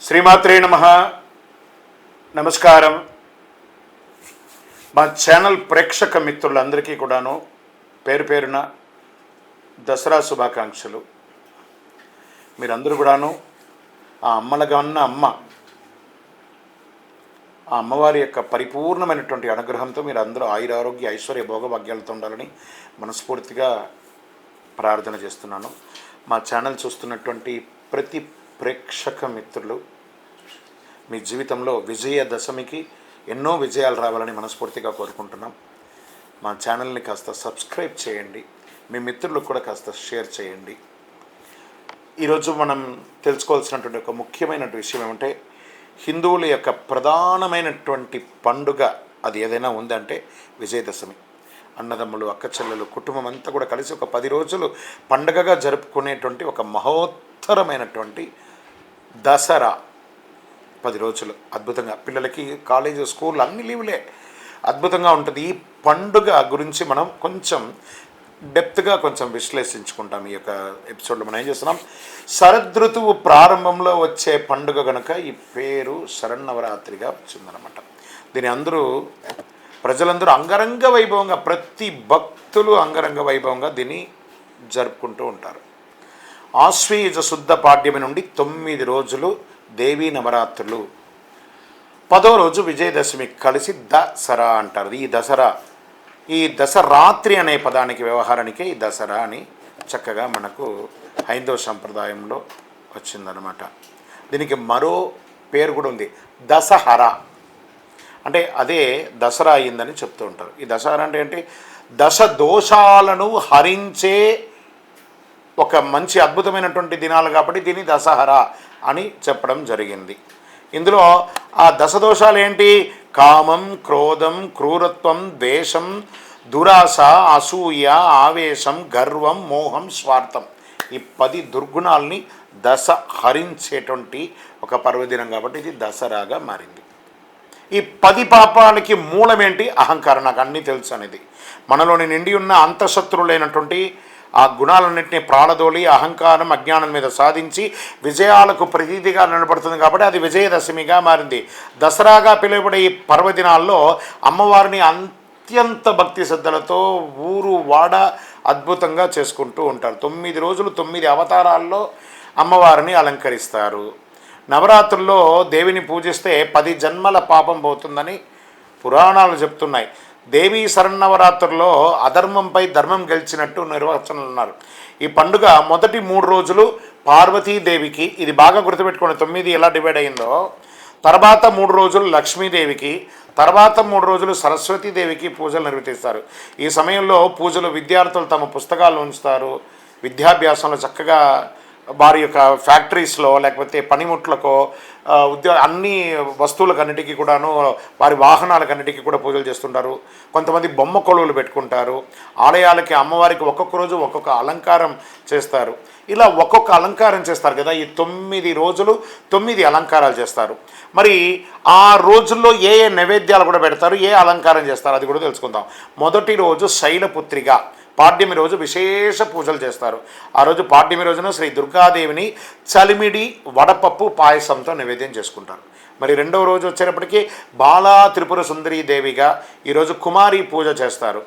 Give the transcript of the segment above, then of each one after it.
శ్రీమాత్రే నమః. నమస్కారం. మా ఛానల్ ప్రేక్షక మిత్రులందరికీ కూడాను పేరు పేరున దసరా శుభాకాంక్షలు. మీరందరూ కూడాను ఆ అమ్మలుగా ఉన్న ఆ అమ్మవారి యొక్క పరిపూర్ణమైనటువంటి అనుగ్రహంతో మీరు అందరూ ఆయురారోగ్య ఐశ్వర్య భోగభాగ్యాలతో ఉండాలని మనస్ఫూర్తిగా ప్రార్థన చేస్తున్నాను. మా ఛానల్ చూస్తున్నటువంటి ప్రతి ప్రేక్షక మిత్రులు మీ జీవితంలో విజయదశమికి ఎన్నో విజయాలు రావాలని మనస్ఫూర్తిగా కోరుకుంటున్నాం. మా ఛానల్ని కాస్త సబ్స్క్రైబ్ చేయండి, మీ మిత్రులకు కూడా కాస్త షేర్ చేయండి. ఈరోజు మనం తెలుసుకోవాల్సినటువంటి ఒక ముఖ్యమైన విషయం ఏమంటే, హిందువుల యొక్క ప్రధానమైనటువంటి పండుగ అది ఏదైనా ఉందంటే విజయదశమి. అన్నదమ్ములు, అక్క చెల్లెలు, కుటుంబం అంతా కూడా కలిసి ఒక 10 రోజులు పండుగగా జరుపుకునేటువంటి ఒక మహోత్తరమైనటువంటి దసరా. 10 రోజులు అద్భుతంగా పిల్లలకి కాలేజీ, స్కూల్ అన్ని లీవులే, అద్భుతంగా ఉంటుంది. ఈ పండుగ గురించి మనం కొంచెం డెప్త్గా కొంచెం విశ్లేషించుకుంటాం. ఈ యొక్క ఎపిసోడ్లో మనం ఏం చేస్తున్నాం, శరదృతువు ప్రారంభంలో వచ్చే పండుగ కనుక ఈ పేరు శరన్నవరాత్రిగా వచ్చిందనమాట. దీని ప్రజలందరూ అంగరంగ వైభవంగా, ప్రతి భక్తులు అంగరంగ వైభవంగా దీన్ని జరుపుకుంటూ ఉంటారు. ఆశ్వీజ శుద్ధ పాడ్యమి నుండి 9 రోజులు దేవీ నవరాత్రులు, 10వ రోజు విజయదశమి కలిసి దసరా అంటారు. ఈ దసరాత్రి అనే పదానికి వ్యవహారానికే ఈ దసరా అని చక్కగా మనకు హైందవ సంప్రదాయంలో వచ్చిందనమాట. దీనికి మరో పేరు కూడా ఉంది, దసహరా. అంటే అదే దసరా అయిందని చెప్తూ ఉంటారు. ఈ దసరా అంటే ఏంటి, దశ దోషాలను హరించే ఒక మంచి అద్భుతమైనటువంటి దినాలు కాబట్టి దీన్ని దసహరా అని చెప్పడం జరిగింది. ఇందులో ఆ దశదోషాలు ఏంటి, కామం, క్రోధం, క్రూరత్వం, ద్వేషం, దురాశ, అసూయ, ఆవేశం, గర్వం, మోహం, స్వార్థం. ఈ 10 దుర్గుణాలని దశ హరించేటువంటి ఒక పర్వదినం కాబట్టి ఇది దసరాగా మారింది. ఈ 10 పాపాలకి మూలమేంటి, అహంకారం. నాకు అన్నీ తెలుసు అనేది మనలోని నిండి ఉన్న అంతఃశత్రువులైనటువంటి ఆ గుణాలన్నింటినీ ప్రాణదోలి అహంకారం, అజ్ఞానం మీద సాధించి విజయాలకు ప్రతీతిగా నిలబడుతుంది కాబట్టి అది విజయదశమిగా మారింది. దసరాగా పిలువబడే ఈ పర్వదినాల్లో అమ్మవారిని అత్యంత భక్తి శ్రద్ధలతో ఊరు వాడ అద్భుతంగా చేసుకుంటూ ఉంటారు. 9 రోజులు 9 అవతారాల్లో అమ్మవారిని అలంకరిస్తారు. నవరాత్రుల్లో దేవిని పూజిస్తే 10 జన్మల పాపం పోతుందని పురాణాలు చెప్తున్నాయి. దేవీ శరన్నవరాత్రుల్లో అధర్మంపై ధర్మం గెలిచినట్టు నిర్వచనలు ఉన్నారు. ఈ పండుగ మొదటి 3 రోజులు పార్వతీదేవికి, ఇది బాగా గుర్తుపెట్టుకోండి, 9 ఎలా డివైడ్ అయిందో, తర్వాత 3 రోజులు లక్ష్మీదేవికి, తర్వాత 3 రోజులు సరస్వతీదేవికి పూజలు నిర్వర్తిస్తారు. ఈ సమయంలో పూజలు విద్యార్థులు తమ పుస్తకాలు ఉంచుతారు. విద్యాభ్యాసంలో చక్కగా వారి యొక్క ఫ్యాక్టరీస్లో లేకపోతే పనిముట్లకో అన్ని వస్తువులకన్నిటికీ కూడాను, వారి వాహనాలకన్నిటికీ కూడా పూజలు చేస్తుంటారు. కొంతమంది బొమ్మ కొలువులు పెట్టుకుంటారు. ఆలయాలకి అమ్మవారికి ఒక్కొక్క రోజు ఒక్కొక్క అలంకారం చేస్తారు. ఇలా ఒక్కొక్క అలంకారం చేస్తారు కదా. ఈ 9 రోజులు 9 అలంకారాలు చేస్తారు. మరి ఆ రోజుల్లో ఏ నైవేద్యాలు కూడా పెడతారు, ఏ అలంకారం చేస్తారు అది కూడా తెలుసుకుందాం. మొదటి రోజు శైలపుత్రిగా, పాడ్యమి రోజు విశేష పూజలు చేస్తారు. ఆ రోజు పాడ్యమి రోజున శ్రీ దుర్గాదేవిని చలిమిడి, వడపప్పు, పాయసంతో నైవేద్యం చేసుకుంటారు. మరి రెండవ రోజు వచ్చేటప్పటికి బాలా త్రిపుర సుందరీ దేవిగా ఈరోజు కుమారి పూజ చేస్తారు.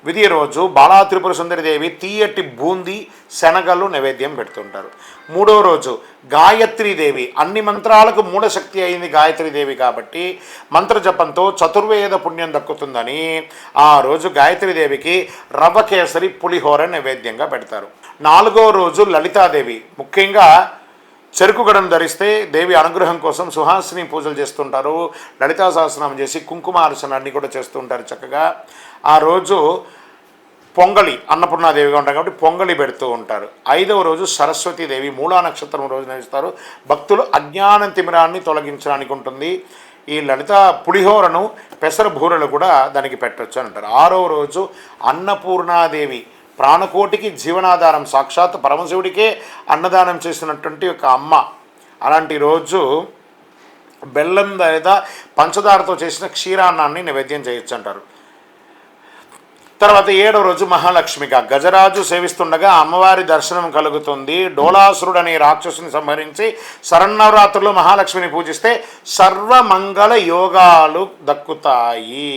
విధియ రోజు బాలా త్రిపుర సుందరి దేవి తీయటి బూందీ, శనగలు నైవేద్యం పెడుతుంటారు. మూడో రోజు గాయత్రీదేవి, అన్ని మంత్రాలకు మూఢశక్తి అయింది గాయత్రీదేవి కాబట్టి మంత్రజపంతో చతుర్వేద పుణ్యం దక్కుతుందని ఆ రోజు గాయత్రీదేవికి రవ్వ కేసరి, పులిహోర నైవేద్యంగా పెడతారు. 4వ రోజు లలితాదేవి, ముఖ్యంగా చెరుకుగడం ధరిస్తే దేవి అనుగ్రహం కోసం సుహాసిని పూజలు చేస్తుంటారు. లలితా సహస్రనామం చేసి కుంకుమార్చన అన్నీ కూడా చేస్తుంటారు చక్కగా. ఆ రోజు పొంగలి, అన్నపూర్ణాదేవిగా ఉంటారు కాబట్టి పొంగలి పెడుతూ ఉంటారు. 5వ రోజు సరస్వతీదేవి, మూలా నక్షత్రం రోజు నడుస్తారు. భక్తులు అజ్ఞానం తిమిరాన్ని తొలగించడానికి ఉంటుంది. ఈ లలిత పులిహోరను, పెసర బూరెలు కూడా దానికి పెట్టచ్చు అని అంటారు. 6వ రోజు అన్నపూర్ణాదేవి, ప్రాణకోటికి జీవనాధారం, సాక్షాత్ పరమశివుడికే అన్నదానం చేసినటువంటి ఒక అమ్మ. అలాంటి రోజు బెల్లం లేదా పంచదారతో చేసిన క్షీరాన్నాన్ని నైవేద్యం చేయొచ్చు అంటారు. తర్వాత 7వ రోజు మహాలక్ష్మిగా గజరాజు సేవిస్తుండగా అమ్మవారి దర్శనం కలుగుతుంది. డోలాసురుడు అనే రాక్షసుని సంహరించి శరన్నవరాత్రుల్లో మహాలక్ష్మిని పూజిస్తే సర్వమంగళ యోగాలు దక్కుతాయి.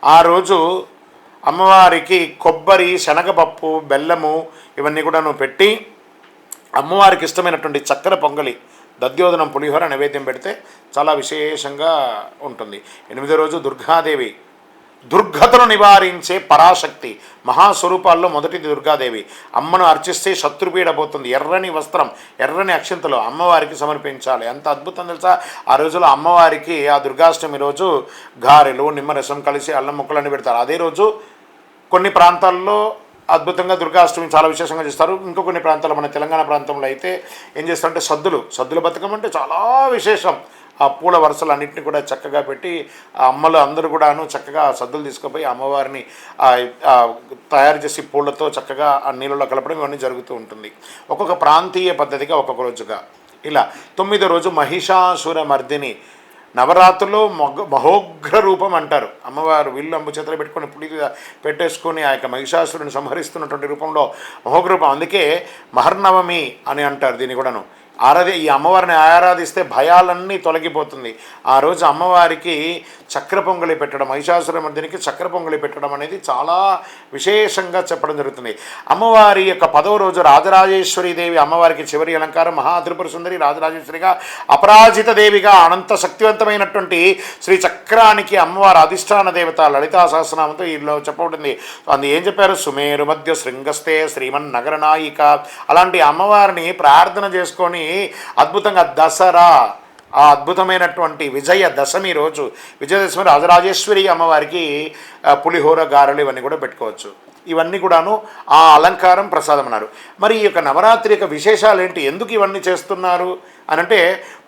ఆ రోజు అమ్మవారికి కొబ్బరి, శనగపప్పు, బెల్లము ఇవన్నీ కూడా పెట్టి అమ్మవారికి ఇష్టమైనటువంటి చక్కెర పొంగలి, దద్యోదనం, పులిహోర నైవేద్యం పెడితే చాలా విశేషంగా ఉంటుంది. 8వ రోజు దుర్గాదేవి, దుర్గతను నివారించే పరాశక్తి, మహాస్వరూపాల్లో మొదటిది దుర్గాదేవి. అమ్మను అర్చిస్తే శత్రుపీడ పోతుంది. ఎర్రని వస్త్రం, ఎర్రని అక్షంతలు అమ్మవారికి సమర్పించాలి. ఎంత అద్భుతం తెలుసా! ఆ రోజులో అమ్మవారికి ఆ దుర్గాష్టమి రోజు గారెలు, నిమ్మరసం కలిసి అల్లం ముక్కలన్నీ పెడతారు. అదే రోజు కొన్ని ప్రాంతాల్లో అద్భుతంగా దుర్గాష్టమి చాలా విశేషంగా చేస్తారు. ఇంకో కొన్ని ప్రాంతాల్లో, మన తెలంగాణ ప్రాంతంలో అయితే ఏం చేస్తారంటే సద్దుల బతుకమ్మ అంటే చాలా విశేషం. ఆ పూల వరుసలు అన్నింటినీ కూడా చక్కగా పెట్టి ఆ అమ్మలు అందరూ కూడాను చక్కగా సద్దులు తీసుకుపోయి అమ్మవారిని తయారు చేసి పూలతో చక్కగా ఆ నీళ్ళలో కలపడం ఇవన్నీ జరుగుతూ ఉంటుంది. ఒక్కొక్క ప్రాంతీయ పద్ధతిగా ఒక్కొక్క రోజుగా. ఇలా 9వ రోజు మహిషాసుర మర్దిని. నవరాత్రుల్లో మహోగ్ర రూపం అంటారు. అమ్మవారు విల్లు అంబు చేతులు పెట్టుకొని పులి పెట్టేసుకొని ఆ యొక్క మహిషాసురుని సంహరిస్తున్నటువంటి రూపంలో మహోగ్ర రూపం. అందుకే మహర్నవమి అని అంటారు దీన్ని కూడాను. ఈ అమ్మవారిని ఆరాధిస్తే భయాలన్నీ తొలగిపోతుంది. ఆ రోజు అమ్మవారికి చక్ర పొంగలి పెట్టడం, మహిషాసురమర్దినికి చక్ర పొంగలి పెట్టడం అనేది చాలా విశేషంగా చెప్పడం జరుగుతుంది. అమ్మవారి యొక్క 10వ రోజు రాజరాజేశ్వరి దేవి, అమ్మవారికి చివరి అలంకారం మహాత్రిపుర సుందరి రాజరాజేశ్వరిగా, అపరాజిత దేవిగా, అనంత శక్తివంతమైనటువంటి శ్రీ చక్రానికి అమ్మవారి అధిష్టాన దేవత లలితా సహస్రనామంతో ఈలో చెప్పబడింది. అందు ఏం చెప్పారు? సుమేరు మధ్య శృంగస్తే శ్రీమన్నగర నాయిక. అలాంటి అమ్మవారిని ప్రార్థన చేసుకొని అద్భుతంగా దసరా, ఆ అద్భుతమైనటువంటి విజయదశమి రోజు, విజయదశమి రాజరాజేశ్వరి అమ్మవారికి పులిహోర, గారెలు ఇవన్నీ కూడా పెట్టుకోవచ్చు. ఇవన్నీ కూడాను ఆ అలంకారం ప్రసాదం అన్నారు. మరి ఈ యొక్క నవరాత్రి యొక్క విశేషాలు ఏంటి? ఎందుకు ఇవన్నీ చేస్తున్నారు అనంటే,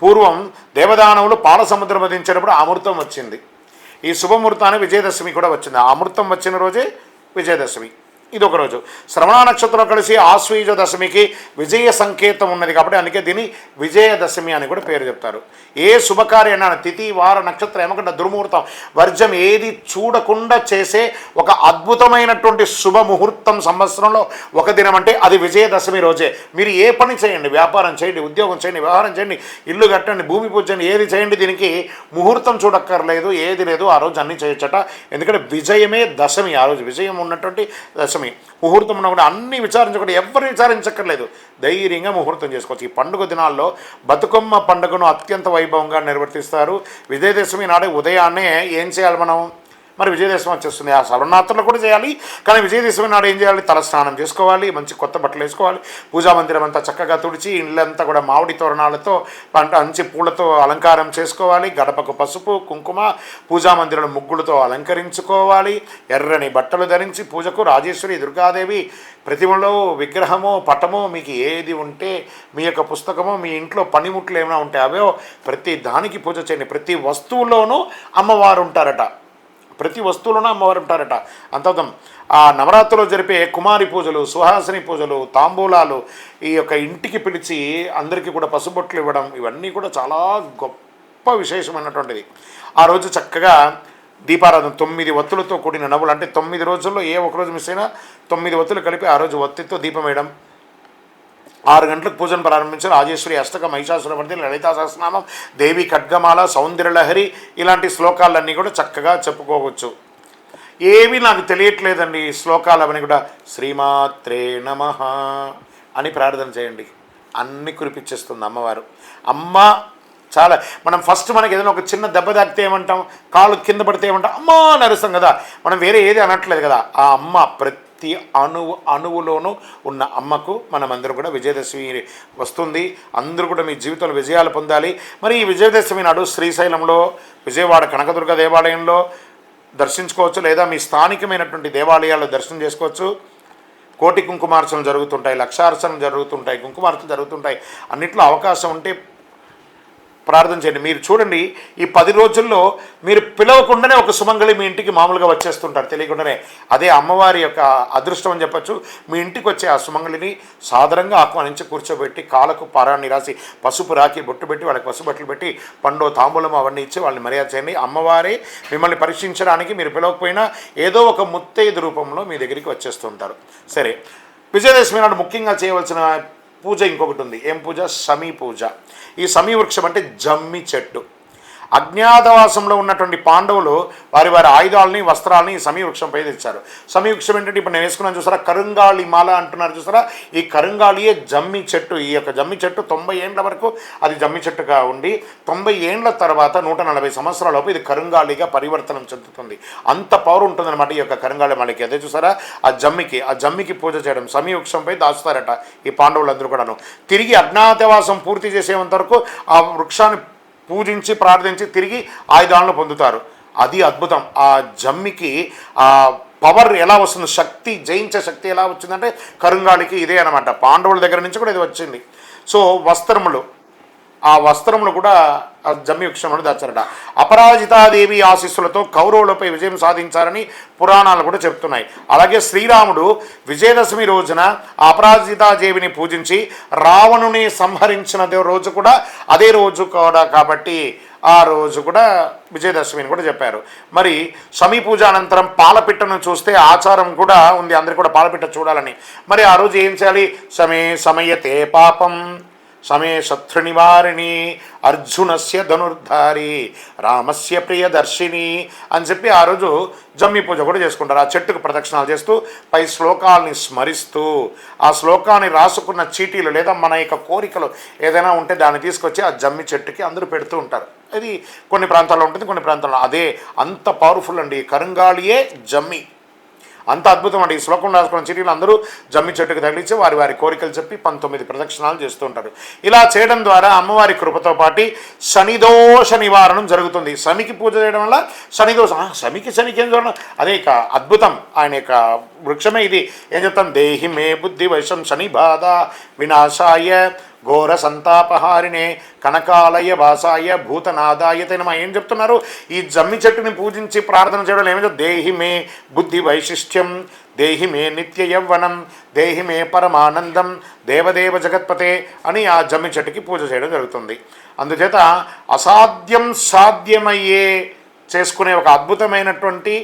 పూర్వం దేవదానవులు పాల సముద్రం వధించినప్పుడు అమృతం వచ్చింది. ఈ శుభముహూర్తాన్ని విజయదశమి కూడా వచ్చింది. ఆ అమృతం వచ్చిన రోజే విజయదశమి. ఇదొక రోజు. శ్రవణ నక్షత్రం కలిసి ఆశ్వీజ దశమికి విజయ సంకేతం ఉన్నది కాబట్టి అందుకే దీన్ని విజయదశమి అని కూడా పేరు చెప్తారు. ఏ శుభకార్యమైన తిథి, వార, నక్షత్రం, ఏమకుండా దుర్ముహూర్తం, వర్జం ఏది చూడకుండా చేసే ఒక అద్భుతమైనటువంటి శుభముహూర్తం సంవత్సరంలో ఒక దినం అంటే అది విజయదశమి రోజే. మీరు ఏ పని చేయండి, వ్యాపారం చేయండి, ఉద్యోగం చేయండి, వ్యవహారం చేయండి, ఇల్లు కట్టండి, భూమి పూజ చేయండి, ఏది చేయండి, దీనికి ముహూర్తం చూడక్కర్లేదు, ఏది లేదు, ఆ రోజు అన్నీ చేయొచ్చట. ఎందుకంటే విజయమే దశమి. ఆ రోజు విజయం ఉన్నటువంటి దశమి. ముహూర్తం ఉన్న కూడా అన్నీ విచారించకుండా, ఎవరు విచారించక్కర్లేదు, ధైర్యంగా ముహూర్తం చేసుకోవచ్చు. ఈ పండుగ దినాల్లో బతుకమ్మ పండుగను అత్యంత వైభవంగా నిర్వర్తిస్తారు. విజయదశమి నాడే ఉదయాన్నే ఏం చేయాలి మనం? మరి విజయదశమి వచ్చేస్తుంది. ఆ శరన్నవరాత్రులు కూడా చేయాలి. కానీ విజయదశమి నాడు ఏం చేయాలి? తల స్నానం చేసుకోవాలి, మంచి కొత్త బట్టలు వేసుకోవాలి, పూజా మందిరం అంతా చక్కగా తుడిచి, ఇళ్ళంతా కూడా మామిడి తోరణాలతో, మంచి పూలతో అలంకారం చేసుకోవాలి. గడపకు పసుపు, కుంకుమ, పూజా మందిరం ముగ్గులతో అలంకరించుకోవాలి. ఎర్రని బట్టలు ధరించి పూజకు రాజేశ్వరి, దుర్గాదేవి ప్రతిమలో, విగ్రహమో, పటమో, మీకు ఏది ఉంటే, మీ యొక్క పుస్తకమో, మీ ఇంట్లో పనిముట్లు ఏమైనా ఉంటే అవో ప్రతి దానికి పూజ చేయండి. ప్రతి వస్తువులోనూ అమ్మవారు ఉంటారట. ప్రతి వస్తువులోనూ అమ్మవారు ఉంటారట. అంతర్థం. ఆ నవరాత్రులు జరిపే కుమారి పూజలు, సుహాసిని పూజలు, తాంబూలాలు, ఈ యొక్క ఇంటికి పిలిచి అందరికీ కూడా పసుబొట్లు ఇవ్వడం, ఇవన్నీ కూడా చాలా గొప్ప విశేషమైనటువంటిది. ఆ రోజు చక్కగా దీపారాధన 9 ఒత్తులతో కూడిన నవ్వులు, అంటే 9 రోజుల్లో ఏ ఒక్కరోజు మిస్ అయినా 9 ఒత్తులు కలిపి ఆ రోజు ఒత్తితో దీపం వేయడం. 6 గంటలకు పూజను ప్రారంభించి రాజేశ్వరి అష్టక, మహిషాసురమర్దిని, లలితా సహస్రనామం, దేవి ఖడ్గమాల, సౌందర్యలహరి ఇలాంటి శ్లోకాలన్నీ కూడా చక్కగా చెప్పుకోవచ్చు. ఏవి నాకు తెలియట్లేదండి ఈ శ్లోకాలు అవన్నీ కూడా శ్రీమాత్రే నమః అని ప్రార్థన చేయండి, అన్నీ కురిపించేస్తుంది అమ్మవారు. అమ్మ చాలా మనం ఫస్ట్ మనకి ఏదైనా ఒక చిన్న దెబ్బ తాకితే ఏమంటాం? కాలు కింద పడితే ఏమంటాం? అమ్మ నరుస్తాం కదా. మనం వేరే ఏది అనట్లేదు కదా. ఆ అమ్మ ప్రతి అణువులోనూ ఉన్న అమ్మకు మనమందరూ కూడా విజయదశమి వస్తుంది. అందరూ కూడా మీ జీవితంలో విజయాలు పొందాలి. మరి ఈ విజయదశమి నాడు శ్రీశైలంలో, విజయవాడ కనకదుర్గ దేవాలయంలో దర్శించుకోవచ్చు, లేదా మీ స్థానికమైనటువంటి దేవాలయాల్లో దర్శనం చేసుకోవచ్చు. కోటి కుంకుమార్చనలు జరుగుతుంటాయి, లక్షార్చనలు జరుగుతుంటాయి, కుంకుమార్చనలు జరుగుతుంటాయి. అన్నిట్లో అవకాశం ఉంటే ప్రార్థన చేయండి. మీరు చూడండి, ఈ 10 రోజుల్లో మీరు పిలవకుండానే ఒక సుమంగళి మీ ఇంటికి మామూలుగా వచ్చేస్తుంటారు తెలియకుండానే. అదే అమ్మవారి యొక్క అదృష్టం అని చెప్పచ్చు. మీ ఇంటికి వచ్చే ఆ సుమంగళిని సాదరంగా ఆహ్వానించి కూర్చోబెట్టి కాళ్ళకు పారాన్ని రాసి పసుపు రాకి బొట్టు పెట్టి వాళ్ళకి పసుపు బట్టలు పెట్టి పండు తాంబూలం అవన్నీ ఇచ్చి వాళ్ళని మర్యాద చేయండి. అమ్మవారే మిమ్మల్ని పరీక్షించడానికి మీరు పిలవకపోయినా ఏదో ఒక ముత్తైదు రూపంలో మీ దగ్గరికి వచ్చేస్తుంటారు. సరే, విజయదశమి నాడు ముఖ్యంగా చేయవలసిన పూజ ఇంకొకటి ఉంది. ఏం పూజ? సమీ పూజ. ఈ సమీ వృక్షం అంటే జమ్మి చెట్టు. అజ్ఞాతవాసంలో ఉన్నటువంటి పాండవులు వారి వారి ఆయుధాలని వస్త్రాలని ఈ సమీ వృక్షంపై తెచ్చారు. సమీ వృక్షం ఏంటంటే ఇప్పుడు నేను వేసుకున్నాను చూసారా, కరుంగాళి మాల అంటున్నారు చూసారా, ఈ కరుంగాళియే జమ్మి చెట్టు. ఈ యొక్క జమ్మి చెట్టు 90 ఏండ్ల వరకు అది జమ్మి చెట్టుగా ఉండి 90 ఏండ్ల తర్వాత 140 సంవత్సరాలలోపు ఇది కరుంగాళిగా పరివర్తనం చెందుతుంది. అంత పవర్ ఉంటుందన్నమాట ఈ యొక్క కరుంగాళి మాలకి. అదే చూసారా, ఆ జమ్మికి పూజ చేయడం, సమీ వృక్షంపై దాచుతారట ఈ పాండవులందరూ కూడాను. తిరిగి అజ్ఞాతవాసం పూర్తి చేసేంత వరకు ఆ వృక్షాన్ని పూజించి ప్రార్థించి తిరిగి ఆయుధాలను పొందుతారు. అది అద్భుతం. ఆ జమ్మికి ఆ పవర్ ఎలా వస్తుంది, శక్తి, జయించే శక్తి ఎలా వచ్చిందంటే కరుంగాళికి ఇదే అనమాట. పాండవుల దగ్గర నుంచి కూడా ఇది వచ్చింది. సో వస్త్రములు, ఆ వస్త్రములు కూడా ఆ జమ్మి వృక్షంలో దాచారట. అపరాజితాదేవి ఆశీస్సులతో కౌరవులపై విజయం సాధించారని పురాణాలు కూడా చెప్తున్నాయి. అలాగే శ్రీరాముడు విజయదశమి రోజున అపరాజితాదేవిని పూజించి రావణుని సంహరించిన రోజు కూడా అదే రోజు కూడా కాబట్టి ఆ రోజు కూడా విజయదశమిని కూడా చెప్పారు. మరి సమీ పూజ అనంతరం పాలపిట్టను చూస్తే ఆచారం కూడా ఉంది, అందరికీ కూడా పాలపిట్ట చూడాలని. మరి ఆ రోజు ఏం చేయాలి? సమయతే పాపం సమే శత్రు నివారిణి అర్జునస్య ధనుర్ధారి రామస్య ప్రియదర్శిని అని చెప్పి ఆ రోజు జమ్మి పూజ కూడా చేసుకుంటారు. ఆ చెట్టుకు ప్రదక్షిణాలు చేస్తూ పై శ్లోకాలని స్మరిస్తూ ఆ శ్లోకాన్ని రాసుకున్న చీటీలు లేదా మన యొక్క కోరికలు ఏదైనా ఉంటే దాన్ని తీసుకొచ్చి ఆ జమ్మి చెట్టుకి అందరూ పెడుతూ ఉంటారు. అది కొన్ని ప్రాంతాల్లో ఉంటుంది, కొన్ని ప్రాంతాల్లో అదే అంత పవర్ఫుల్ అండి. కరుంగాళియే జమ్మి, అంత అద్భుతం అండి. ఈ శ్లోకం రాసుకున్న చీటీలు అందరూ జమ్మి చెట్టుకు తగిలించి వారి వారి కోరికలు చెప్పి 19 ప్రదక్షిణాలు చేస్తూ ఉంటారు. ఇలా చేయడం ద్వారా అమ్మవారి కృపతో పాటు శనిదోష నివారణం జరుగుతుంది. శనికి పూజ చేయడం వల్ల శనికి ఏం చూడడం అదే ఇక అద్భుతం. ఆయన యొక్క వృక్షమే ఇది. ఏం చెప్తాం? దేహి మే బుద్ధి వైషం శని బాధ వినాశాయ ఘోర సంతాపహారిణే కనకాలయ వాసాయ భూతనాదాయ తెనమ. ఏం చెప్తున్నారు? ఈ జమ్మి చెట్టుని పూజించి ప్రార్థన చేయడం ఏమైందో, దేహి మే బుద్ధి వైశిష్ట్యం, దేహి మే నిత్య యవ్వనం, దేహి మే పరమానందం, దేవదేవ జగత్పతే అని ఆ జమ్మి చెట్టుకి పూజ చేయడం జరుగుతుంది. అందుచేత అసాధ్యం సాధ్యమయ్యే చేసుకునే ఒక అద్భుతమైనటువంటి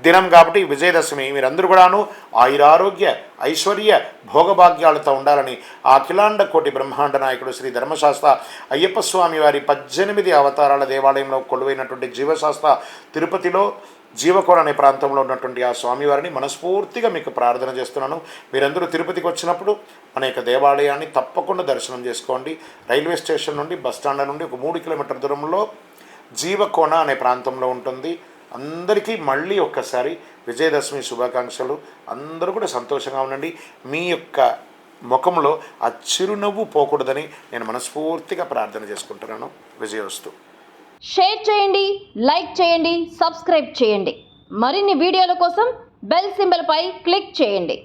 దినం కాబట్టి విజయదశమి మీరందరూ కూడాను ఆయురారోగ్య ఐశ్వర్య భోగభాగ్యాలతో ఉండాలని ఆ అఖిలాండ కోటి బ్రహ్మాండ నాయకుడు శ్రీ ధర్మశాస్త్ర అయ్యప్ప స్వామి వారి 18 అవతారాల దేవాలయంలో కొలువైనటువంటి జీవశాస్త్ర తిరుపతిలో జీవకోణ అనే ప్రాంతంలో ఉన్నటువంటి ఆ స్వామివారిని మనస్ఫూర్తిగా మీకు ప్రార్థన చేస్తున్నాను. మీరందరూ తిరుపతికి వచ్చినప్పుడు మన యొక్క దేవాలయాన్ని తప్పకుండా దర్శనం చేసుకోండి. రైల్వే స్టేషన్ నుండి బస్టాండ్ నుండి ఒక 3 కిలోమీటర్ల దూరంలో జీవకోణ అనే ప్రాంతంలో ఉంటుంది. అందరికీ మళ్ళీ ఒక్కసారి విజయదశమి శుభాకాంక్షలు. అందరూ కూడా సంతోషంగా ఉండండి. మీ యొక్క ముఖంలో ఆ చిరునవ్వు పోకూడదని నేను మనస్ఫూర్తిగా ప్రార్థన చేసుకుంటున్నాను. విజయోస్తు. షేర్ చేయండి, లైక్ చేయండి, సబ్స్క్రైబ్ చేయండి. మరిన్ని వీడియోల కోసం బెల్ సింబల్పై క్లిక్ చేయండి.